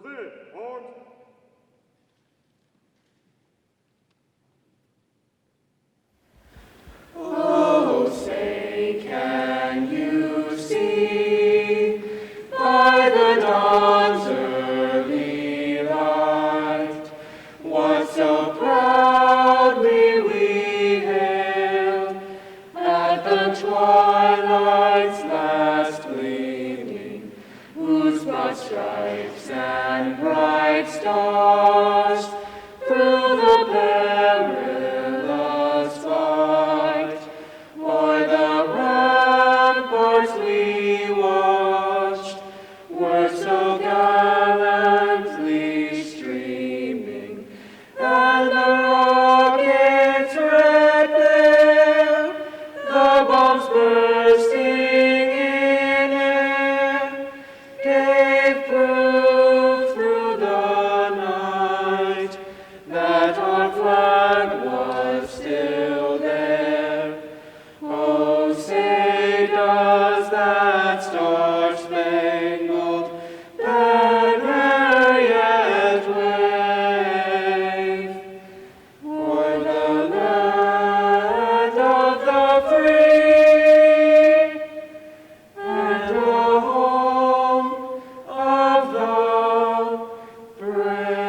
Present, arms. Oh, say, can you see by the dawn's early light what so proudly we hailed at the twilight's last gleaming, whose broad stripes and bright stars through the perilous fight o'er the ramparts we watched were so gallantly streaming, and the rockets red glare, the bombs bursting in air, gave proof through the night that our flag was still there. Oh, say, does that star-spangled banner yet wave o'er the land of the free and the home of the brave?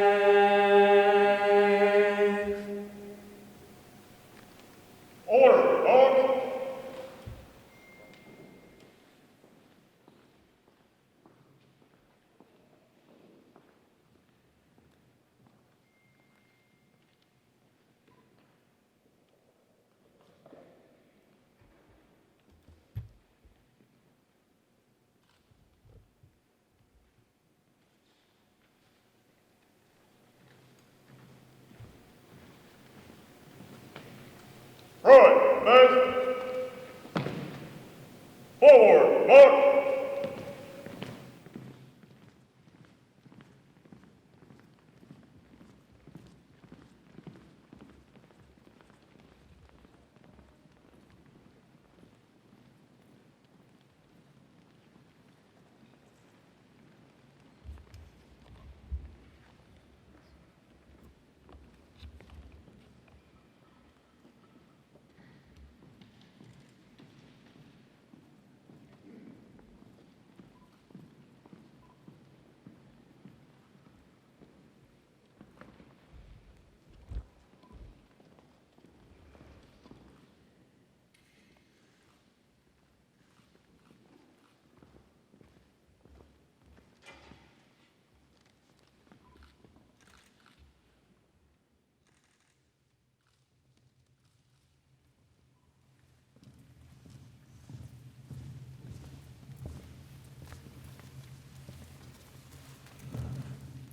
Order, arms. Right, men. Forward, march.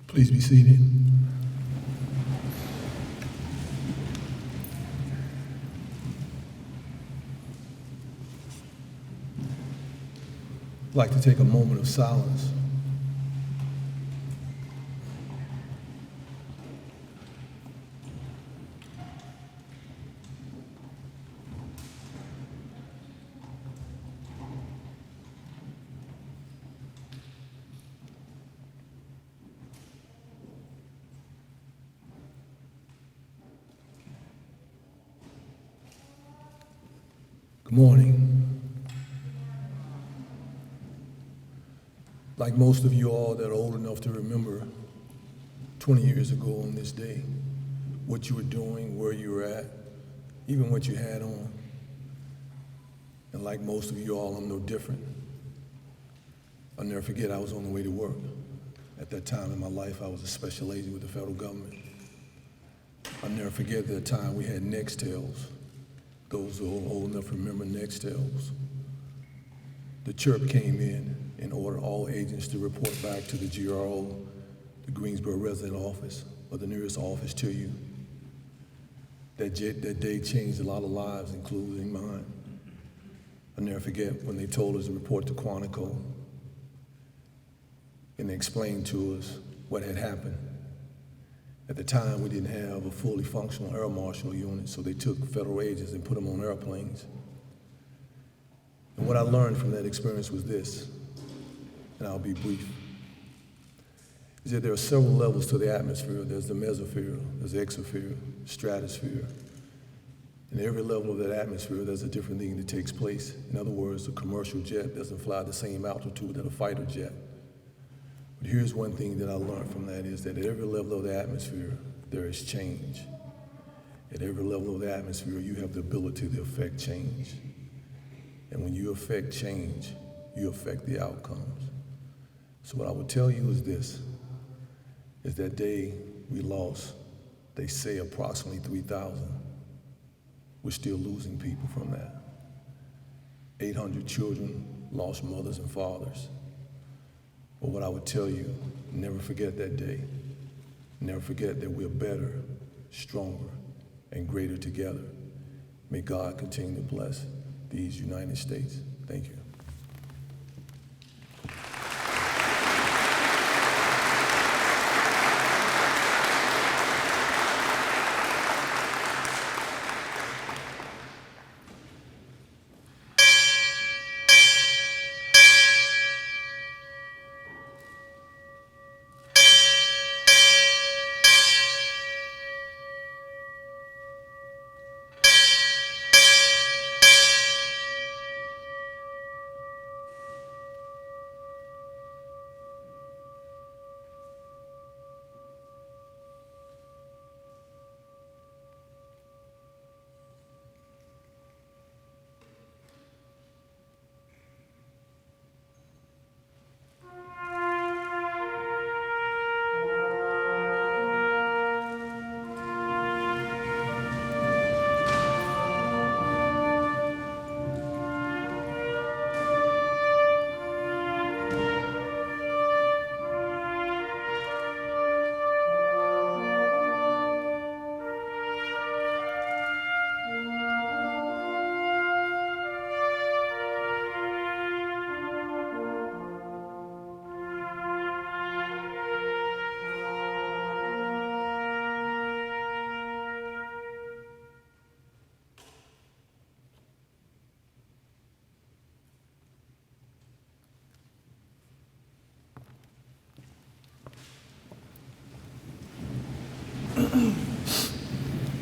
Please be seated. I'd like to take a moment of silence. Good morning. Like most of you all that are old enough to remember 20 years ago on this day, what you were doing, where you were at, even what you had on. And like most of you all, I'm no different. I'll never forget I was on the way to work. At that time in my life, I was a special agent with the federal government. I'll never forget the time we had Nextels. Those who are old enough to remember Nextels. The chirp came in and ordered all agents to report back to the GRO, the Greensboro resident office, or the nearest office to you. That day changed a lot of lives, including mine. I'll never forget when they told us to report to Quantico, and they explained to us what had happened. At the time, we didn't have a fully functional air marshal unit, so they took federal agents and put them on airplanes. And what I learned from that experience was this, and I'll be brief. is that there are several levels to the atmosphere. There's the mesosphere, there's the exosphere, stratosphere. In every level of that atmosphere, there's a different thing that takes place. In other words, a commercial jet doesn't fly at the same altitude that a fighter jet. But here's one thing that I learned from that is that at every level of the atmosphere, there is change. At every level of the atmosphere, you have the ability to affect change. And when you affect change, you affect the outcomes. So what I would tell you is this, is that day we lost, they say approximately 3,000. We're still losing people from that. 800 children lost mothers and fathers. But what I would tell you, never forget that day. Never forget that we're better, stronger, and greater together. May God continue to bless these United States. Thank you.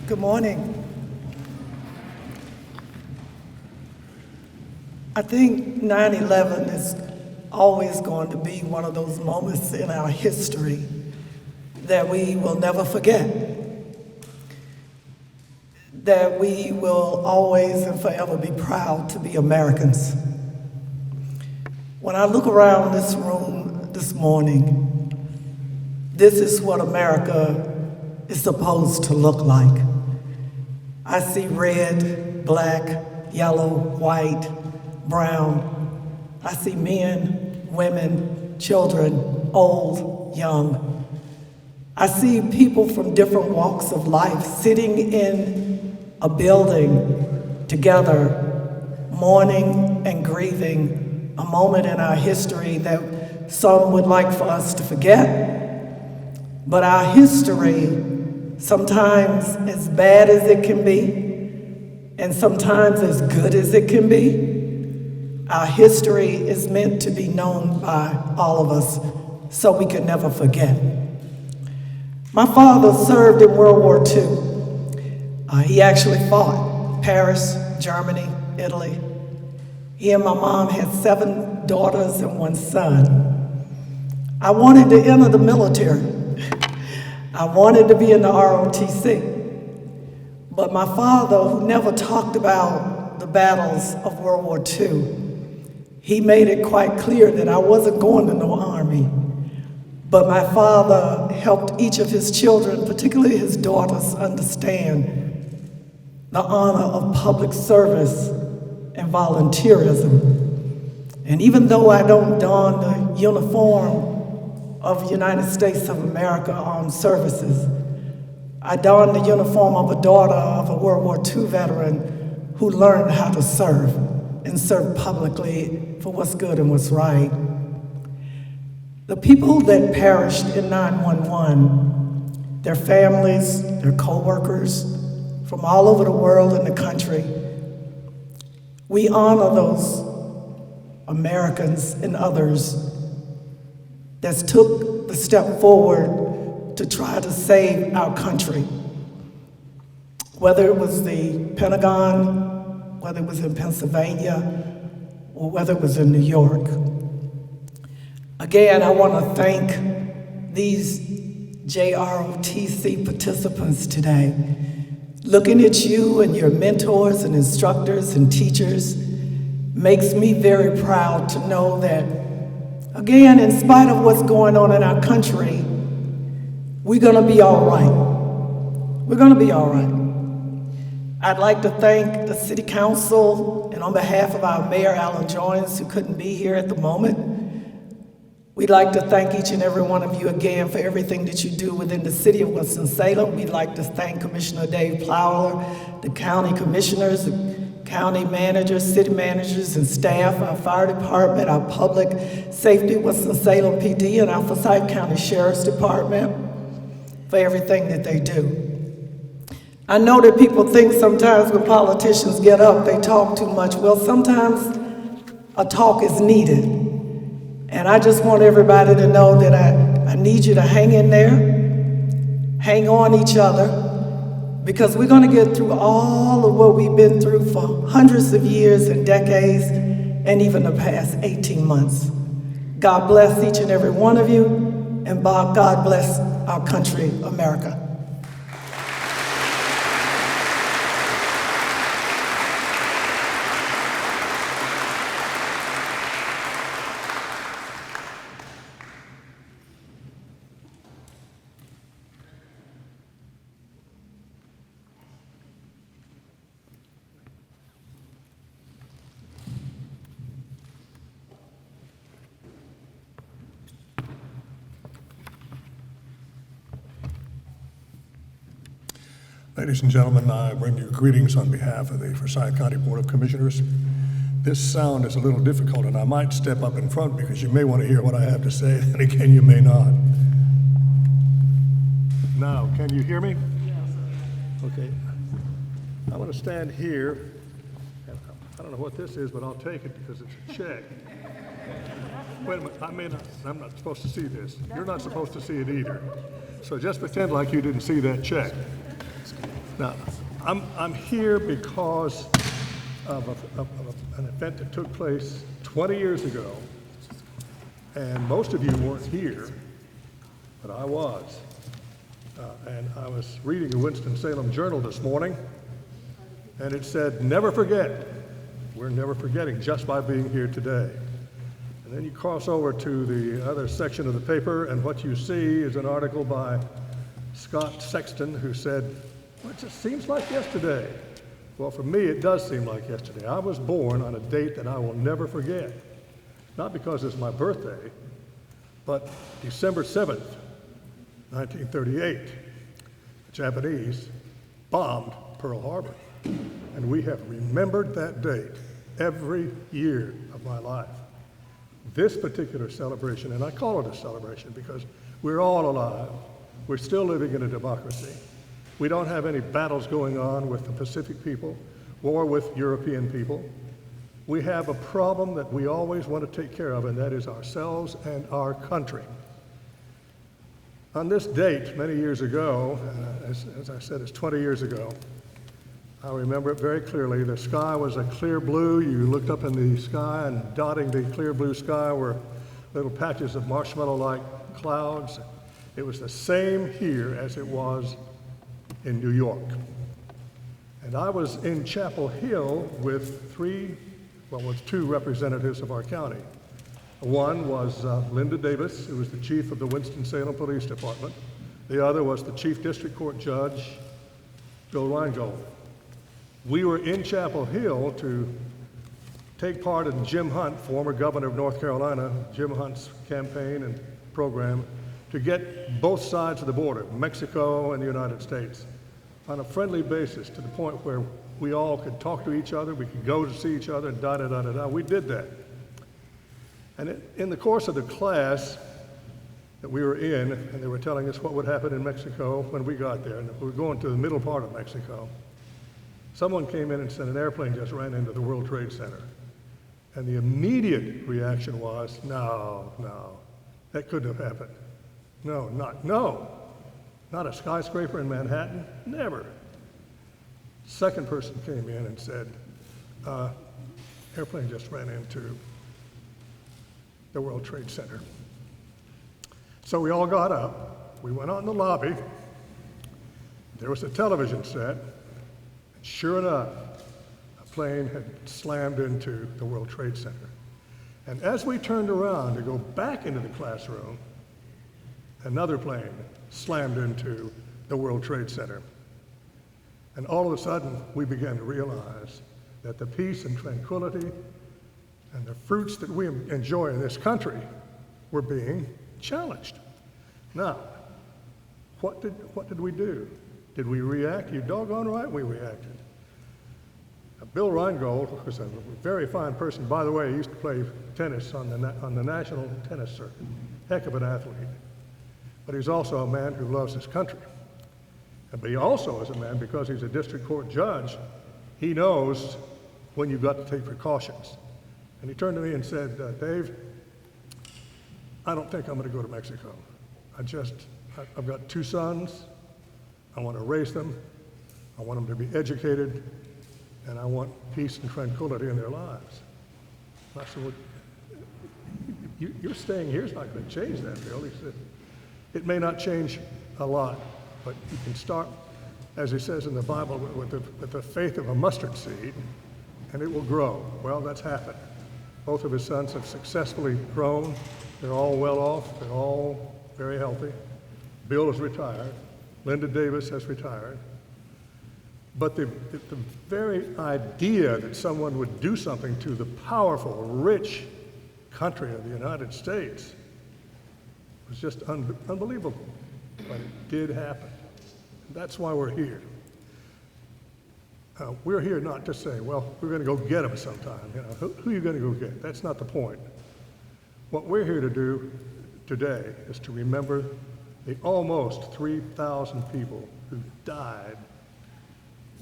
Good morning. I think 9/11 is always going to be one of those moments in our history that we will never forget, that we will always and forever be proud to be Americans. When I look around this room this morning, this is what America is supposed to look like. I see red, black, yellow, white, brown. I see men, women, children, old, young. I see people from different walks of life sitting in a building together, mourning and grieving a moment in our history that some would like for us to forget. But our history, sometimes as bad as it can be, and sometimes as good as it can be, our history is meant to be known by all of us so we can never forget. My father served in World War II. He actually fought Paris, Germany, Italy. He and my mom had 7 daughters and 1 son. I wanted to enter the military. I wanted to be in the ROTC, but my father, who never talked about the battles of World War II, he made it quite clear that I wasn't going to no army. But my father helped each of his children, particularly his daughters, understand the honor of public service and volunteerism. And even though I don't don the uniform of United States of America Armed Services, I donned the uniform of a daughter of a World War II veteran who learned how to serve and serve publicly for what's good and what's right. The people that perished in 9/11, their families, their co-workers from all over the world and the country, we honor those Americans and others that's took the step forward to try to save our country. Whether it was the Pentagon, whether it was in Pennsylvania, or whether it was in New York. Again, I want to thank these JROTC participants today. Looking at you and your mentors and instructors and teachers makes me very proud to know that, again, in spite of what's going on in our country, we're gonna be all right. We're gonna be all right. I'd like to thank the City Council, and on behalf of our Mayor, Alan Joynes, who couldn't be here at the moment, we'd like to thank each and every one of you again for everything that you do within the City of Winston-Salem. We'd like to thank Commissioner Dave Plowler, the county commissioners, the county managers, city managers, and staff, our fire department, our public safety, Winston-Salem PD, and our Forsyth County Sheriff's Department for everything that they do. I know that people think sometimes when politicians get up, they talk too much. Well, sometimes a talk is needed. And I just want everybody to know that I need you to hang in there, hang on each other, because we're gonna get through all of what we've been through for hundreds of years and decades, and even the past 18 months. God bless each and every one of you, and God bless our country, America. Ladies and gentlemen, I bring you greetings on behalf of the Forsyth County Board of Commissioners. This sound is a little difficult, and I might step up in front because you may want to hear what I have to say, and again, you may not. Now, can you hear me? Yes. Okay. I'm going to stand here. And I don't know what this is, but I'll take it because it's a check. Wait a minute, I'm not supposed to see this. You're not supposed to see it either. So just pretend like you didn't see that check. Now, I'm here because of an event that took place 20 years ago, and most of you weren't here, but I was. And I was reading the Winston-Salem Journal this morning, and it said, never forget. We're never forgetting just by being here today. And then you cross over to the other section of the paper, and what you see is an article by Scott Sexton, who said, well, it just seems like yesterday. Well, for me, it does seem like yesterday. I was born on a date that I will never forget. Not because it's my birthday, but December 7th, 1938, the Japanese bombed Pearl Harbor. And we have remembered that date every year of my life. This particular celebration, and I call it a celebration because we're all alive. We're still living in a democracy. We don't have any battles going on with the Pacific people or with European people. We have a problem that we always want to take care of, and that is ourselves and our country. On this date, many years ago, as I said, it's 20 years ago, I remember it very clearly. The sky was a clear blue. You looked up in the sky, and dotting the clear blue sky were little patches of marshmallow-like clouds. It was the same here as it was in New York. And I was in Chapel Hill with two representatives of our county. One was Linda Davis, who was the chief of the Winston-Salem Police Department. The other was the chief district court judge, Joe Reingold. We were in Chapel Hill to take part in Jim Hunt, former governor of North Carolina, Jim Hunt's campaign and program to get both sides of the border, Mexico and the United States, on a friendly basis to the point where we all could talk to each other, we could go to see each other, and da-da-da-da-da. We did that. And in the course of the class that we were in, and they were telling us what would happen in Mexico when we got there, and we were going to the middle part of Mexico, someone came in and said an airplane just ran into the World Trade Center. And the immediate reaction was, no, That couldn't have happened. No, not a skyscraper in Manhattan, never. Second person came in and said, airplane just ran into the World Trade Center. So we all got up, we went out in the lobby, there was a television set, and sure enough, a plane had slammed into the World Trade Center. And as we turned around to go back into the classroom, another plane slammed into the World Trade Center. And all of a sudden, we began to realize that the peace and tranquility and the fruits that we enjoy in this country were being challenged. Now, what did we do? Did we react? You doggone right we reacted. Bill Reingold was a very fine person. By the way, he used to play tennis on the national tennis circuit. Heck of an athlete. But he's also a man who loves his country. But he also is a man, because he's a district court judge, he knows when you've got to take precautions. And he turned to me and said, Dave, I don't think I'm going to go to Mexico. I've got 2 sons. I want to raise them. I want them to be educated. And I want peace and tranquility in their lives. And I said, well, you're staying here is not going to change that, Bill. He said, it may not change a lot, but you can start, as he says in the Bible, with the faith of a mustard seed, and it will grow. Well, that's happened. Both of his sons have successfully grown. They're all well off. They're all very healthy. Bill is retired. Linda Davis has retired. But the very idea that someone would do something to the powerful, rich country of the United States was just unbelievable. But it did happen. That's why we're here. We're here not to say, well, we're going to go get them sometime. You know, who are you going to go get? That's not the point. What we're here to do today is to remember the almost 3,000 people who died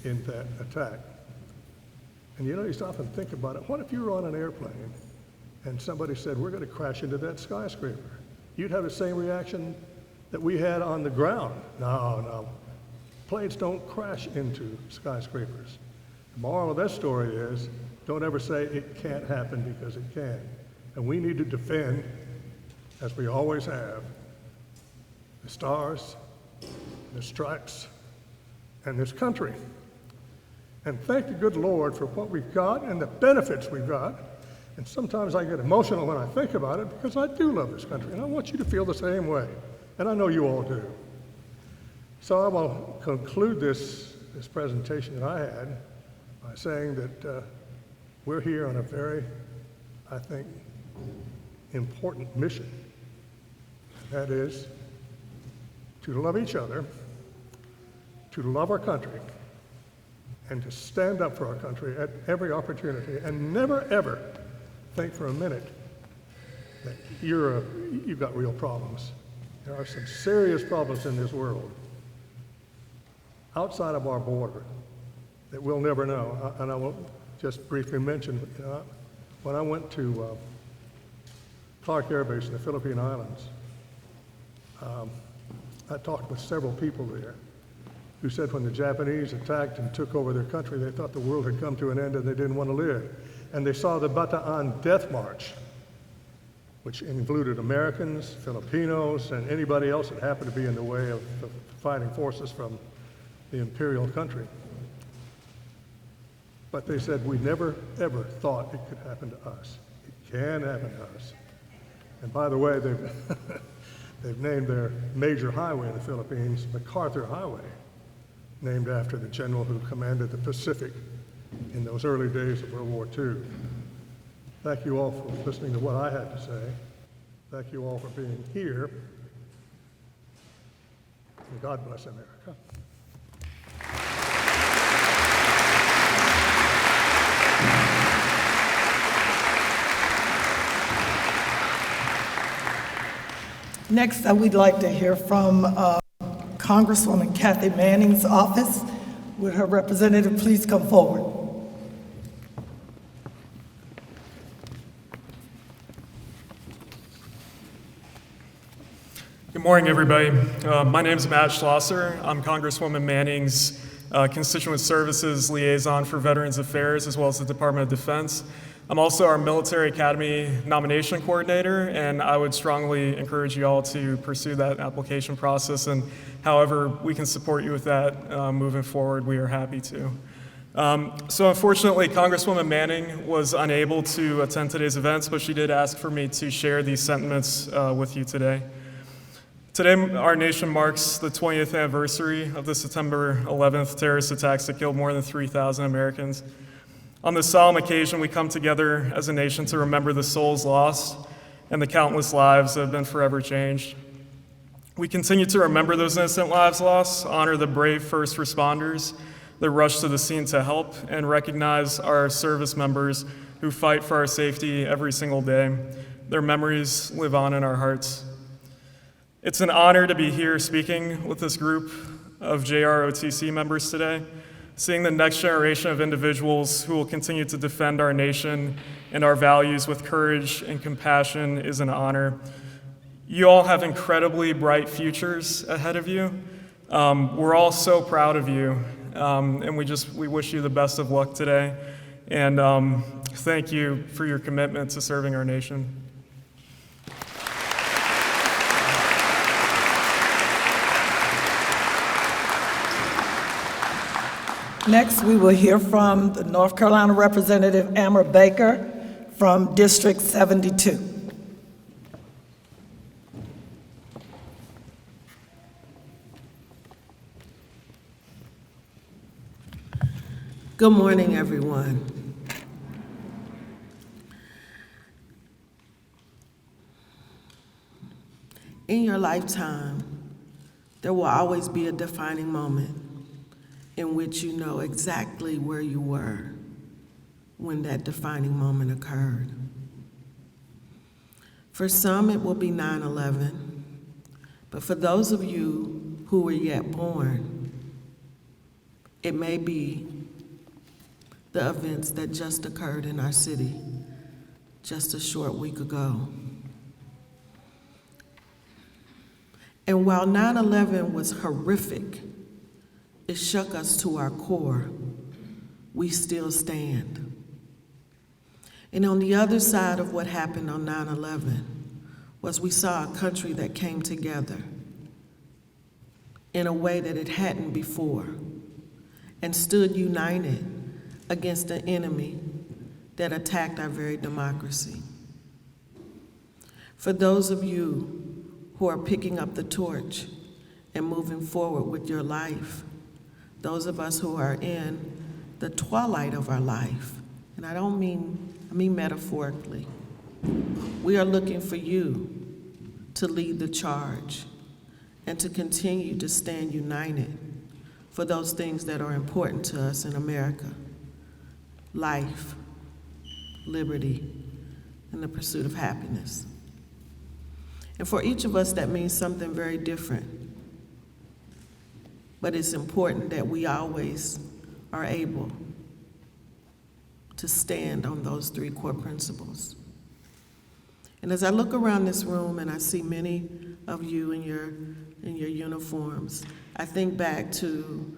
in that attack. And you know, you stop and think about it. What if you were on an airplane and somebody said, we're going to crash into that skyscraper? You'd have the same reaction that we had on the ground. No. Planes don't crash into skyscrapers. The moral of that story is, don't ever say it can't happen, because it can. And we need to defend, as we always have, the stars, the stripes, and this country. And thank the good Lord for what we've got and the benefits we've got. And sometimes I get emotional when I think about it, because I do love this country, and I want you to feel the same way. And I know you all do. So I will conclude this presentation that I had by saying that we're here on a very, I think, important mission. That is to love each other, to love our country, and to stand up for our country at every opportunity, and never, ever think for a minute that you've got real problems. There are some serious problems in this world outside of our border that we'll never know. And I will just briefly mention, when I went to Clark Air Base in the Philippine Islands, I talked with several people there who said when the Japanese attacked and took over their country, they thought the world had come to an end and they didn't want to live. And they saw the Bataan Death March, which included Americans, Filipinos, and anybody else that happened to be in the way of the fighting forces from the imperial country. But they said, we never, ever thought it could happen to us. It can happen to us. And by the way, they've named their major highway in the Philippines MacArthur Highway, named after the general who commanded the Pacific in those early days of World War II. Thank you all for listening to what I had to say. Thank you all for being here. And God bless America. Next, we'd like to hear from Congresswoman Kathy Manning's office. Would her representative please come forward? Morning, everybody. My name is Matt Schlosser. I'm Congresswoman Manning's Constituent Services Liaison for Veterans Affairs, as well as the Department of Defense. I'm also our Military Academy Nomination Coordinator, and I would strongly encourage you all to pursue that application process, and however we can support you with that moving forward, we are happy to. So unfortunately, Congresswoman Manning was unable to attend today's events, but she did ask for me to share these sentiments with you today. Today, our nation marks the 20th anniversary of the September 11th terrorist attacks that killed more than 3,000 Americans. On this solemn occasion, we come together as a nation to remember the souls lost and the countless lives that have been forever changed. We continue to remember those innocent lives lost, honor the brave first responders that rushed to the scene to help, and recognize our service members who fight for our safety every single day. Their memories live on in our hearts. It's an honor to be here speaking with this group of JROTC members today. Seeing the next generation of individuals who will continue to defend our nation and our values with courage and compassion is an honor. You all have incredibly bright futures ahead of you. We're all so proud of you, and we wish you the best of luck today. And thank you for your commitment to serving our nation. Next, we will hear from the North Carolina Representative Amber Baker from District 72. Good morning, everyone. In your lifetime, there will always be a defining moment in which you know exactly where you were when that defining moment occurred. For some, it will be 9/11, but for those of you who were yet born, it may be the events that just occurred in our city just a short week ago. And while 9/11 was horrific, it shook us to our core, we still stand. And on the other side of what happened on 9/11 was we saw a country that came together in a way that it hadn't before and stood united against an enemy that attacked our very democracy. For those of you who are picking up the torch and moving forward with your life, those of us who are in the twilight of our life, and I mean metaphorically, we are looking for you to lead the charge and to continue to stand united for those things that are important to us in America: life, liberty, and the pursuit of happiness. And for each of us, that means something very different. But it's important that we always are able to stand on those three core principles. And as I look around this room and I see many of you in your uniforms, I think back to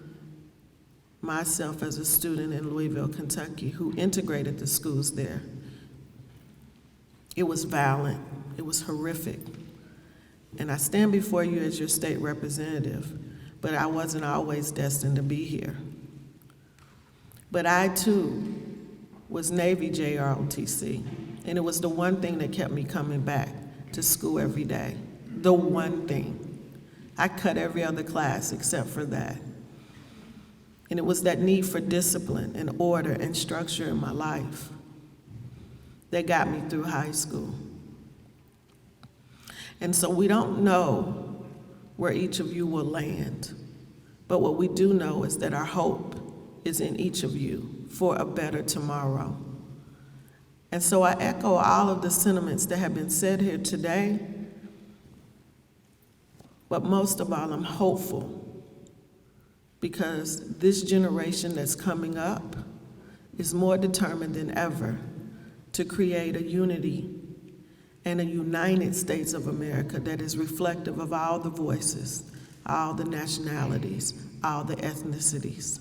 myself as a student in Louisville, Kentucky, who integrated the schools there. It was violent, it was horrific. And I stand before you as your state representative, but I wasn't always destined to be here. But I too was Navy JROTC, and it was the one thing that kept me coming back to school every day. The one thing. I cut every other class except for that. And it was that need for discipline and order and structure in my life that got me through high school. And so we don't know where each of you will land, but what we do know is that our hope is in each of you for a better tomorrow. And so I echo all of the sentiments that have been said here today, but most of all, I'm hopeful because this generation that's coming up is more determined than ever to create a unity and a United States of America that is reflective of all the voices, all the nationalities, all the ethnicities.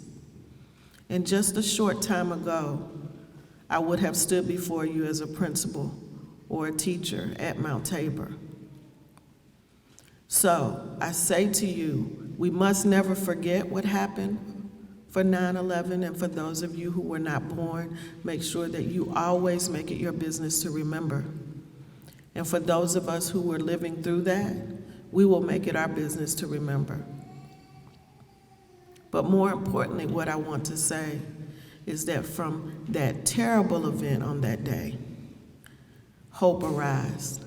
And just a short time ago, I would have stood before you as a principal or a teacher at Mount Tabor. So I say to you, we must never forget what happened for 9/11, and for those of you who were not born, make sure that you always make it your business to remember. And for those of us who were living through that, we will make it our business to remember. But more importantly, what I want to say is that from that terrible event on that day, hope arose.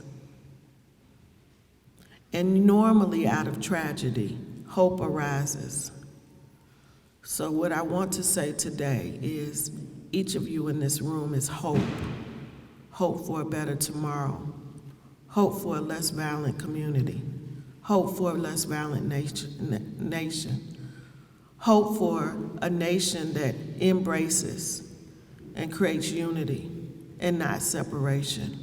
And normally out of tragedy, hope arises. So what I want to say today is each of you in this room is hope. Hope for a better tomorrow. Hope for a less violent community. Hope for a less violent nation. Hope for a nation that embraces and creates unity and not separation.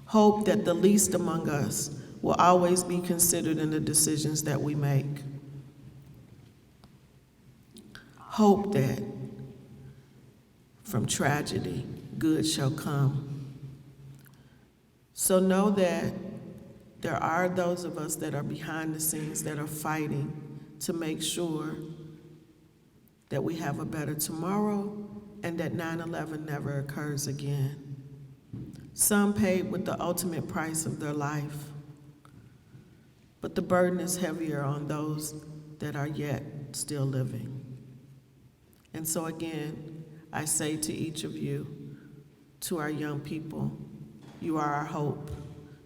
Hope that the least among us will always be considered in the decisions that we make. Hope that from tragedy, good shall come. So know that there are those of us that are behind the scenes that are fighting to make sure that we have a better tomorrow and that 9/11 never occurs again. Some paid with the ultimate price of their life, but the burden is heavier on those that are yet still living. And so again, I say to each of you, to our young people, you are our hope,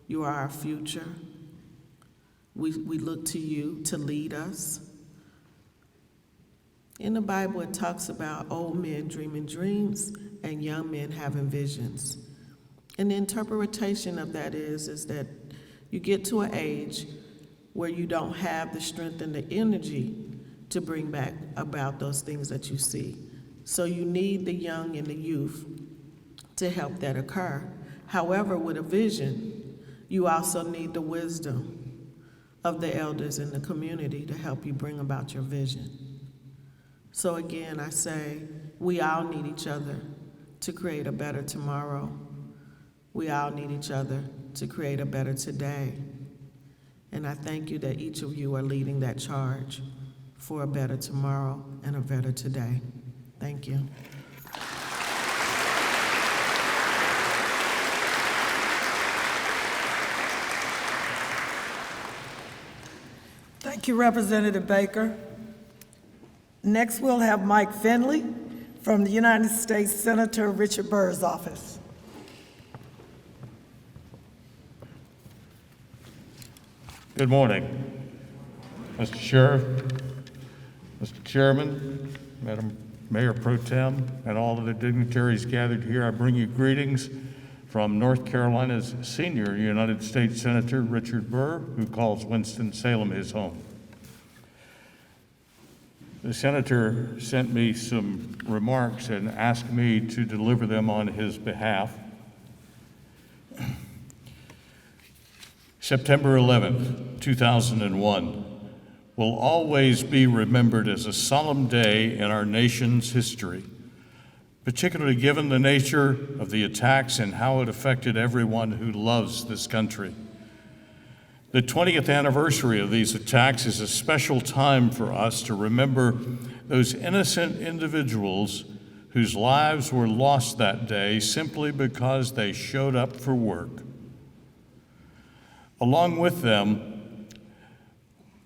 you are our future. We look to you to lead us. In the Bible, it talks about old men dreaming dreams and young men having visions. And the interpretation of that is that you get to an age where you don't have the strength and the energy to bring back about those things that you see. So you need the young and the youth to help that occur. However, with a vision, you also need the wisdom of the elders in the community to help you bring about your vision. So again, I say, we all need each other to create a better tomorrow. We all need each other to create a better today. And I thank you that each of you are leading that charge for a better tomorrow and a better today. Thank you. Thank you, Representative Baker. Next, we'll have Mike Fenley from the United States Senator Richard Burr's office. Good morning, Mr. Sheriff, Mr. Chairman, Madam Mayor Pro Tem, and all of the dignitaries gathered here. I bring you greetings from North Carolina's senior United States Senator Richard Burr, who calls Winston-Salem his home. The senator sent me some remarks and asked me to deliver them on his behalf. September 11th, 2001 will always be remembered as a solemn day in our nation's history, particularly given the nature of the attacks and how it affected everyone who loves this country. The 20th anniversary of these attacks is a special time for us to remember those innocent individuals whose lives were lost that day simply because they showed up for work. Along with them,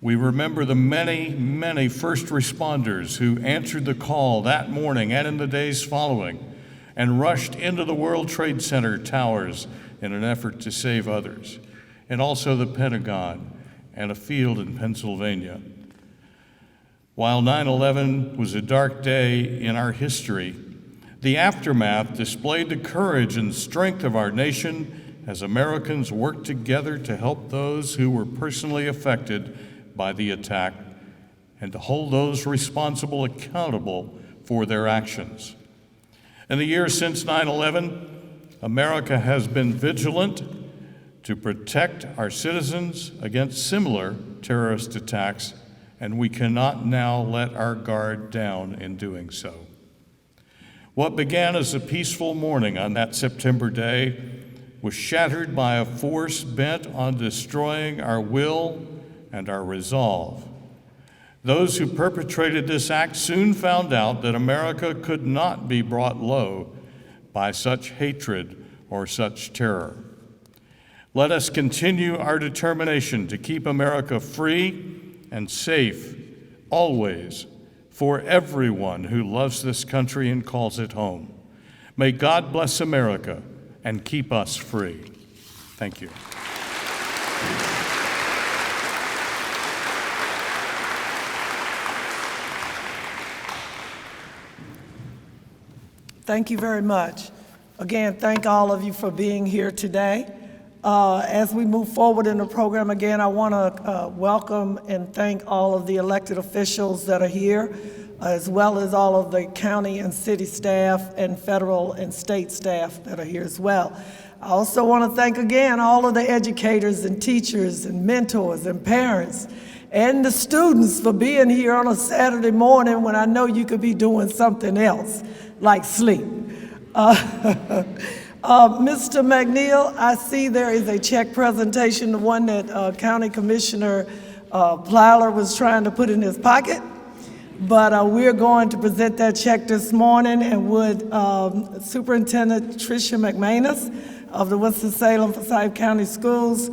we remember the many, many first responders who answered the call that morning and in the days following and rushed into the World Trade Center towers in an effort to save others, and also the Pentagon and a field in Pennsylvania. While 9/11 was a dark day in our history, the aftermath displayed the courage and strength of our nation as Americans worked together to help those who were personally affected by the attack and to hold those responsible accountable for their actions. In the years since 9/11, America has been vigilant to protect our citizens against similar terrorist attacks, and we cannot now let our guard down in doing so. What began as a peaceful morning on that September day was shattered by a force bent on destroying our will and our resolve. Those who perpetrated this act soon found out that America could not be brought low by such hatred or such terror. Let us continue our determination to keep America free and safe, always, for everyone who loves this country and calls it home. May God bless America and keep us free. Thank you. Thank you very much. Again, thank all of you for being here today. As we move forward in the program, again, I want to welcome and thank all of the elected officials that are here, as well as all of the county and city staff and federal and state staff that are here as well. I also want to thank again all of the educators and teachers and mentors and parents and the students for being here on a Saturday morning when I know you could be doing something else, like sleep. Mr. McNeil, I see there is a check presentation, the one that County Commissioner Plyler was trying to put in his pocket. But we're going to present that check this morning, and would Superintendent Tricia McManus of the Winston-Salem Forsyth County Schools,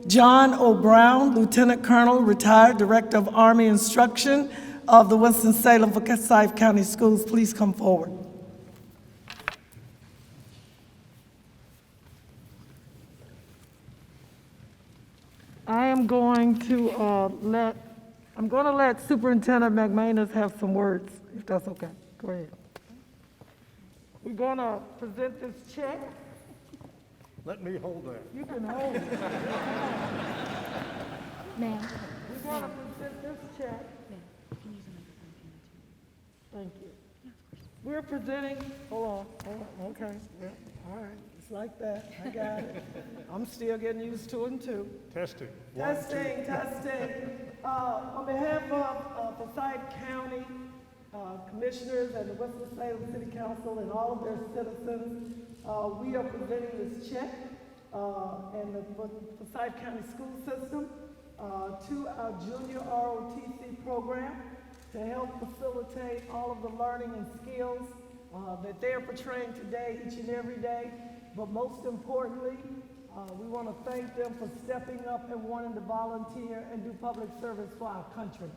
John O'Brown, Lieutenant Colonel, retired Director of Army Instruction of the Winston-Salem Forsyth County Schools, please come forward. I am going to let Superintendent McManus have some words, if that's okay. Go ahead. We're going to present this check. Let me hold that. You can hold it. Ma'am. We're going to present this check. Thank you. We're presenting, hold on, okay, yeah, all right, it's like that, I got it. I'm still getting used to it too. Testing. Testing. On behalf of Forsyth County Commissioners and the Winston-Salem City Council and all of their citizens, we are presenting this check and the Forsyth County school system to our junior ROTC program to help facilitate all of the learning and skills that they're portraying today, each and every day. But most importantly, we want to thank them for stepping up and wanting to volunteer and do public service for our country.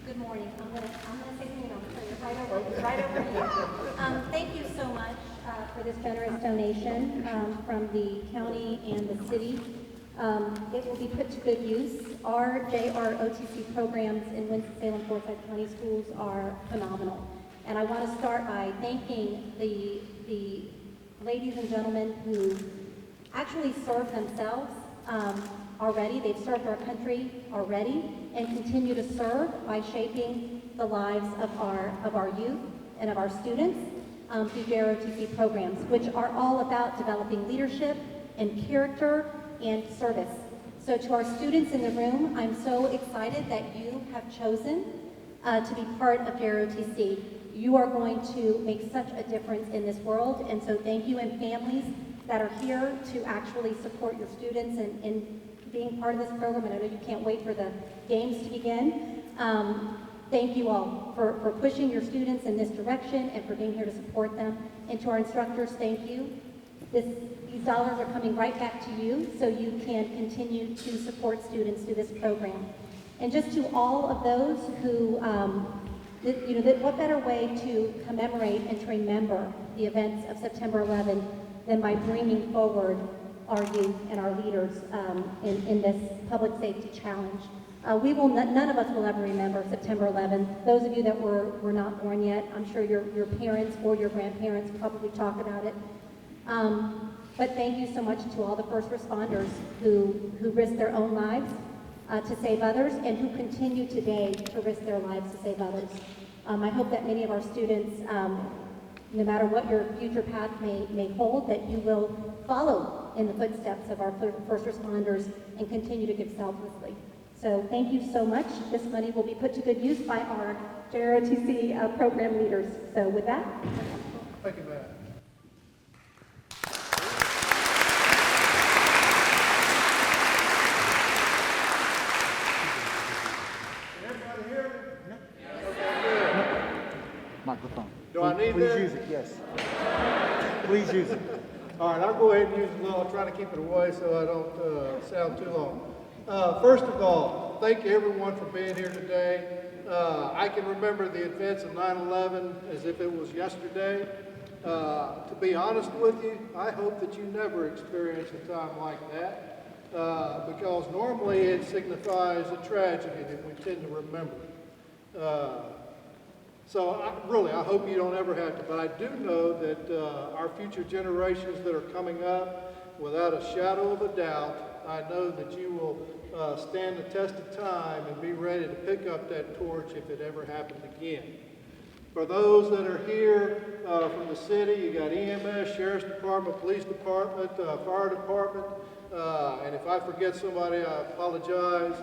Good morning. I'm gonna say something, and I'll turn it right over here. Thank you so much for this generous donation from the county and the city. It will be put to good use. Our JROTC programs in Winston-Salem Forsyth County Schools are phenomenal. And I want to start by thanking the ladies and gentlemen who actually serve themselves already. They've served our country already and continue to serve by shaping the lives of our youth and of our students through JROTC programs, which are all about developing leadership and character and service. So to our students in the room, I'm so excited that you have chosen to be part of JROTC. You are going to make such a difference in this world, and so thank you, and families that are here to actually support your students and being part of this program. And I know you can't wait for the games to begin. Thank you all for pushing your students in this direction and for being here to support them. And to our instructors, thank you. These dollars are coming right back to you so you can continue to support students through this program. And just to all of those who, what better way to commemorate and to remember the events of September 11th than by bringing forward our youth and our leaders in this public safety challenge. None of us will ever remember September 11th. Those of you that were not born yet, I'm sure your parents or your grandparents probably talk about it. But thank you so much to all the first responders who risked their own lives to save others and who continue today to risk their lives to save others. I hope that many of our students, no matter what your future path may hold, that you will follow in the footsteps of our first responders and continue to give selflessly. So thank you so much. This money will be put to good use by our JROTC program leaders. So with that. Thank you, Matt. Microphone. Do I need Please that? use it, yes. Please use it. All right, I'll go ahead and use it. I'll try to keep it away so I don't sound too long. First of all, thank you everyone for being here today. I can remember the events of 9/11 as if it was yesterday. To be honest with you, I hope that you never experience a time like that because normally it signifies a tragedy that we tend to remember. So I hope you don't ever have to, but I do know that our future generations that are coming up, without a shadow of a doubt, I know that you will stand the test of time and be ready to pick up that torch if it ever happened again. For those that are here from the city, you got EMS, Sheriff's Department, Police Department, Fire Department, and if I forget somebody, I apologize.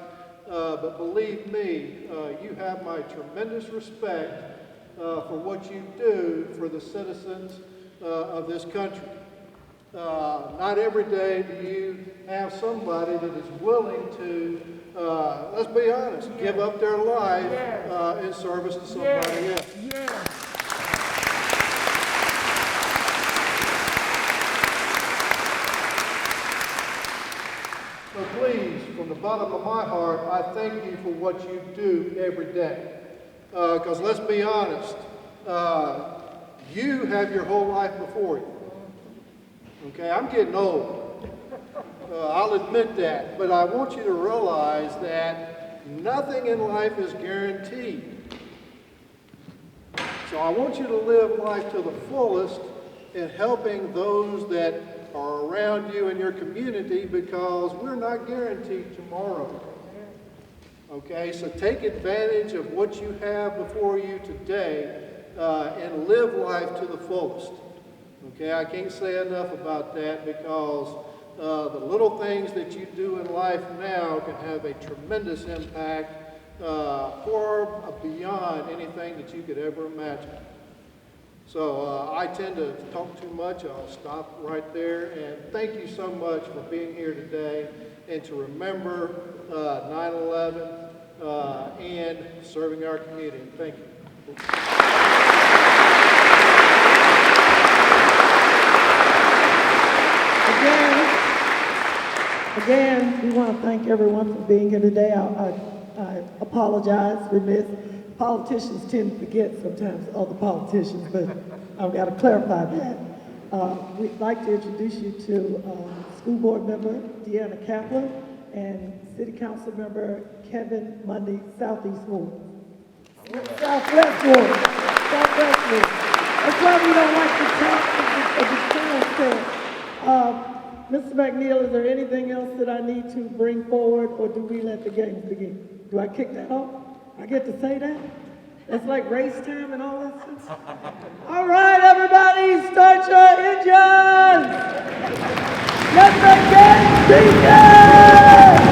But believe me, you have my tremendous respect for what you do for the citizens of this country. Not every day do you have somebody that is willing to, let's be honest, give up their life in service to somebody else. So please, from the bottom of my heart, I thank you for what you do every day. Because let's be honest, you have your whole life before you. Okay, I'm getting old. I'll admit that. But I want you to realize that nothing in life is guaranteed. So I want you to live life to the fullest in helping those that are around you in your community because we're not guaranteed tomorrow. Okay, so take advantage of what you have before you today and live life to the fullest. Okay, I can't say enough about that because the little things that you do in life now can have a tremendous impact far beyond anything that you could ever imagine. So I tend to talk too much. I'll stop right there. And thank you so much for being here today and to remember 9/11 and serving our community. Thank you. Again, we want to thank everyone for being here today. I apologize, remiss. Politicians tend to forget sometimes, other politicians, but I've got to clarify that. We'd like to introduce you to School Board Member Deanna Kaplan and City Council Member Kevin Mundy, Southeast Ward. Southwest Ward. Southwest Ward. That's why we don't like to talk as Mr. McNeil, is there anything else that I need to bring forward, or do we let the games begin? Do I kick that off? I get to say that? That's like race time and all that stuff? All right, everybody, start your engines! Let the games begin!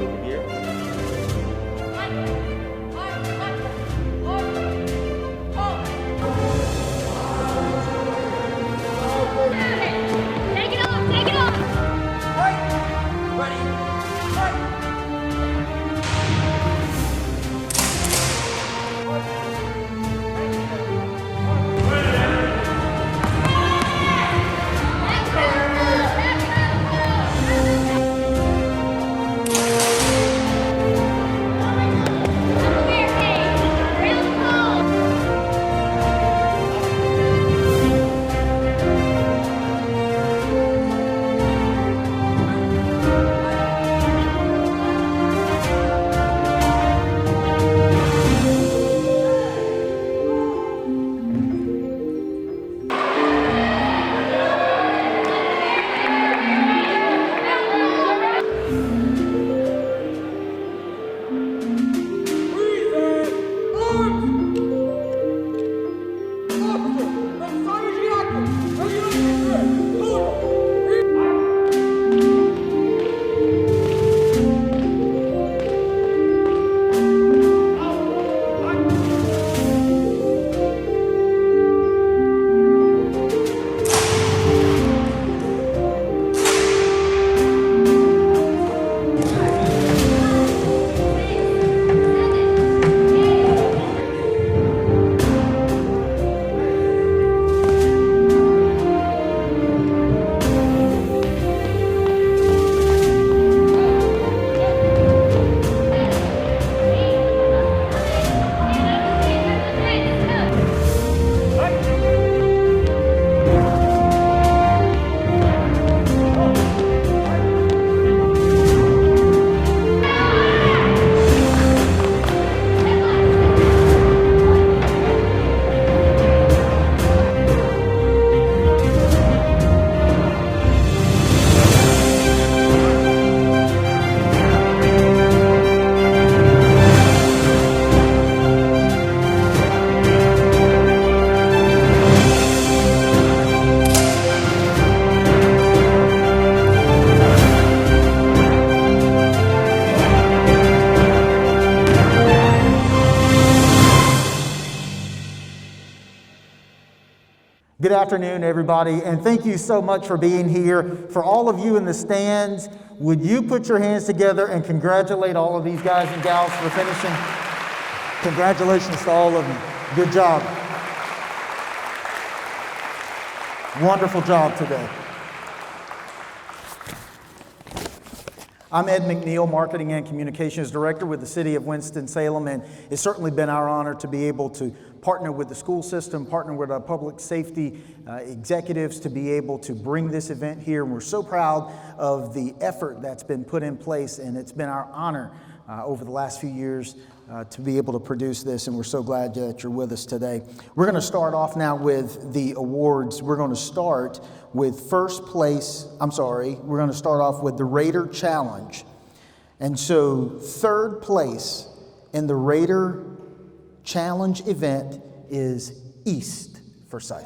Over here. Good afternoon, everybody, and thank you so much for being here. For all of you in the stands, would you put your hands together and congratulate all of these guys and gals for finishing? Congratulations to all of them. Good job. Wonderful job today. I'm Ed McNeil, Marketing and Communications Director with the City of Winston-Salem, and it's certainly been our honor to be able to partner with the school system, partner with our public safety executives to be able to bring this event here. And we're so proud of the effort that's been put in place, and it's been our honor over the last few years to be able to produce this, and we're so glad that you're with us today. We're going to start off now with the awards. We're going to start with we're going to start off with the Raider Challenge. And so third place in the Raider Challenge event is East Forsyth.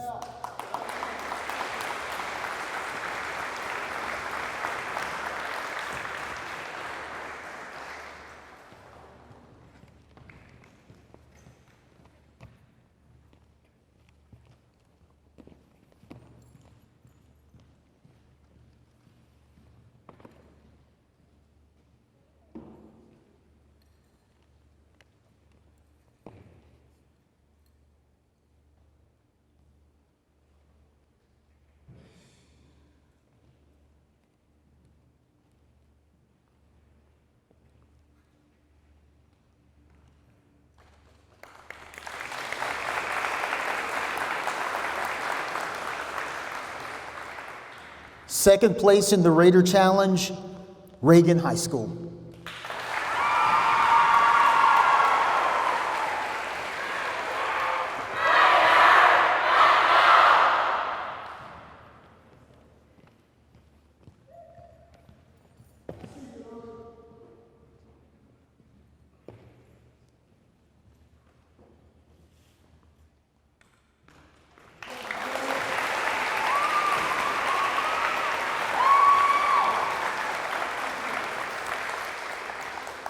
Second place in the Raider Challenge, Reagan High School.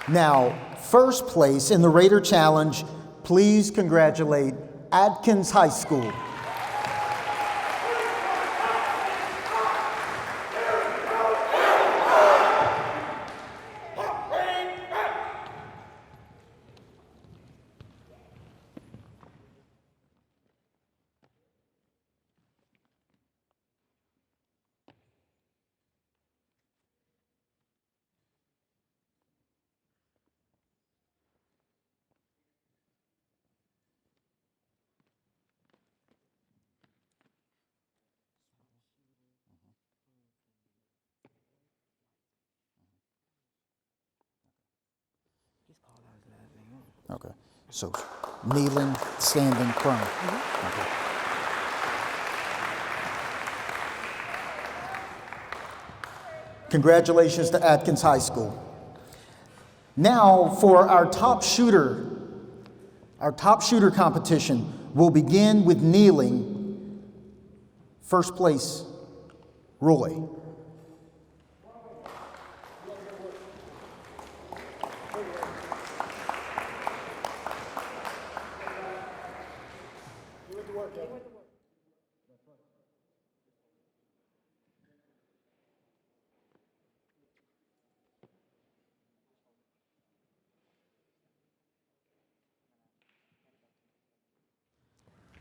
Now, first place in the Raider Challenge, please congratulate Adkins High School. Okay, so kneeling, standing, prone. Okay. Congratulations to Adkins High School. Now for our top shooter competition, we'll begin with kneeling. First place, Roy.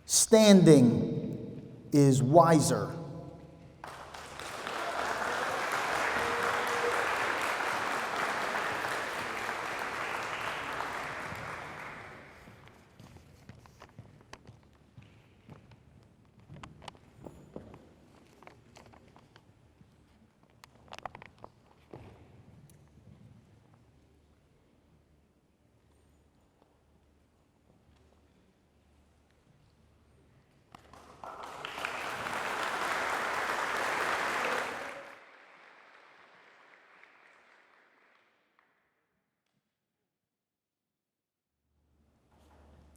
Standing is Wiser.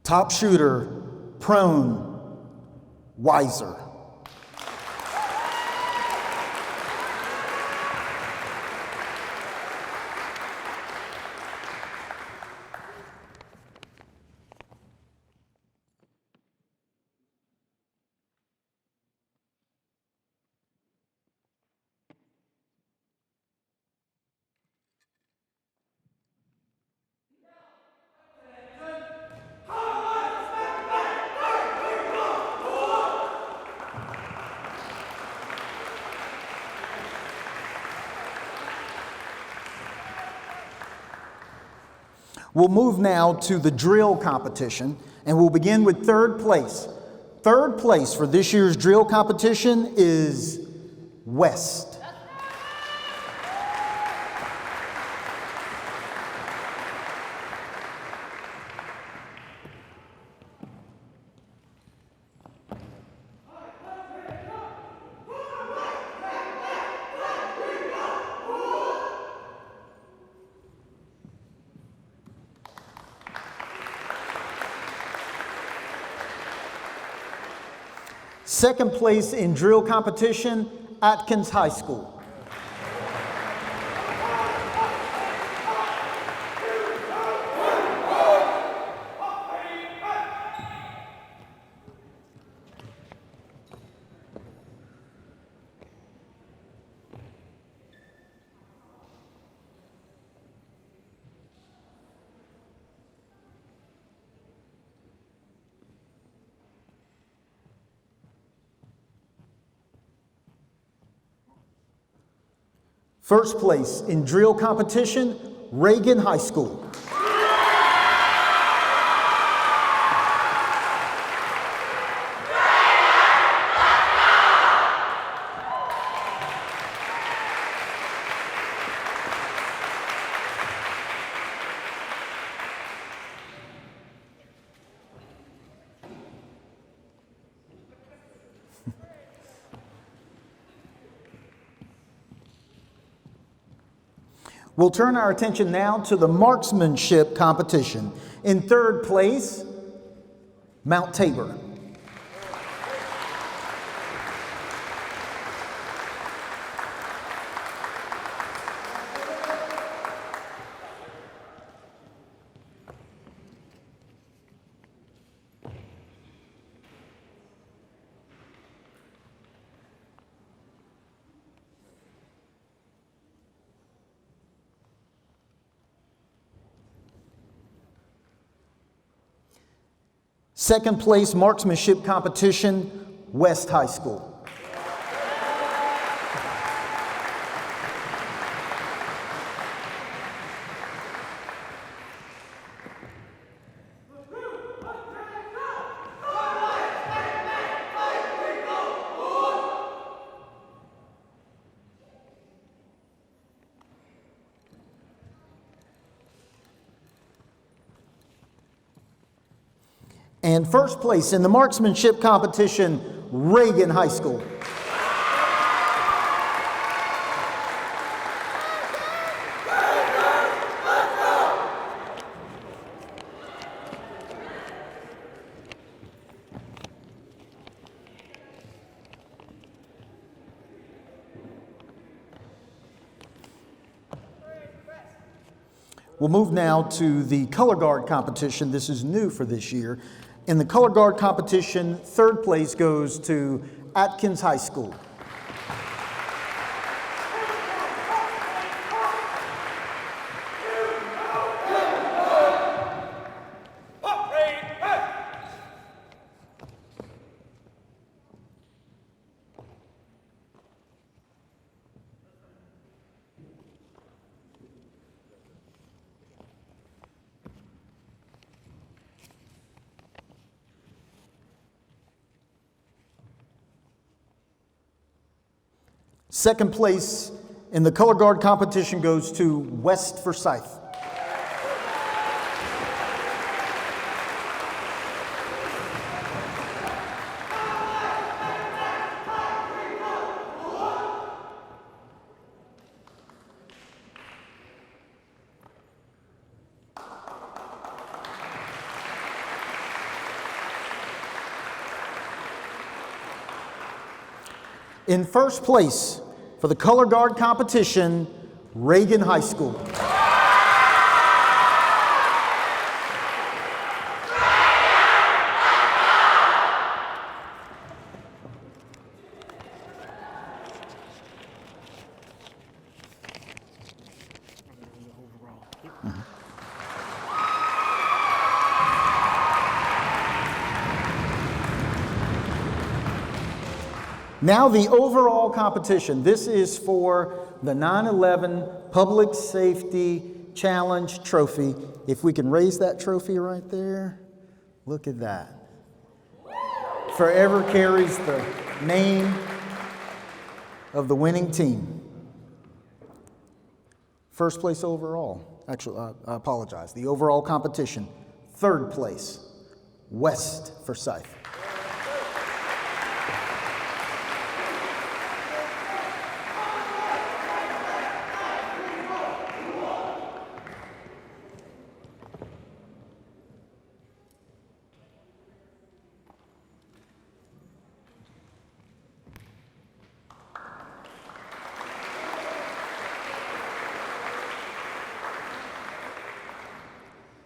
Top shooter, prone, Wiser. We'll move now to the drill competition, and we'll begin with third place. Third place for this year's drill competition is West. Second place in drill competition, Atkins High School. First place in drill competition, Reagan High School. We'll turn our attention now to the marksmanship competition. In third place, Mount Tabor. Second place marksmanship competition, West High School. And first place in the marksmanship competition, Reagan High School. We'll move now to the color guard competition. This is new for this year. In the color guard competition, third place goes to Atkins High School. Second place in the color guard competition goes to West Forsyth. In first place for the color guard competition, Reagan High School. Now the overall competition. This is for the 9/11 Public Safety Challenge Trophy. If we can raise that trophy right there, look at that. Forever carries the name of the winning team. First place overall. Actually, I apologize. The overall competition. Third place, West Forsyth.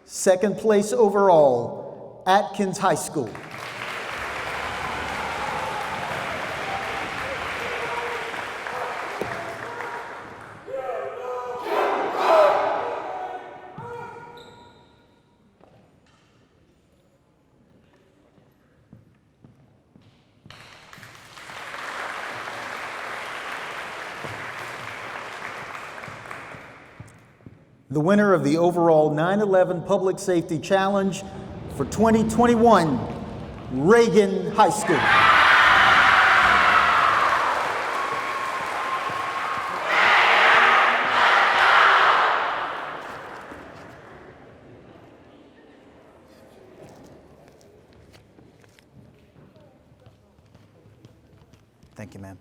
Second place overall, Atkins High School. The winner of the overall 9/11 Public Safety Challenge for 2021, Reagan High School. Thank you, ma'am.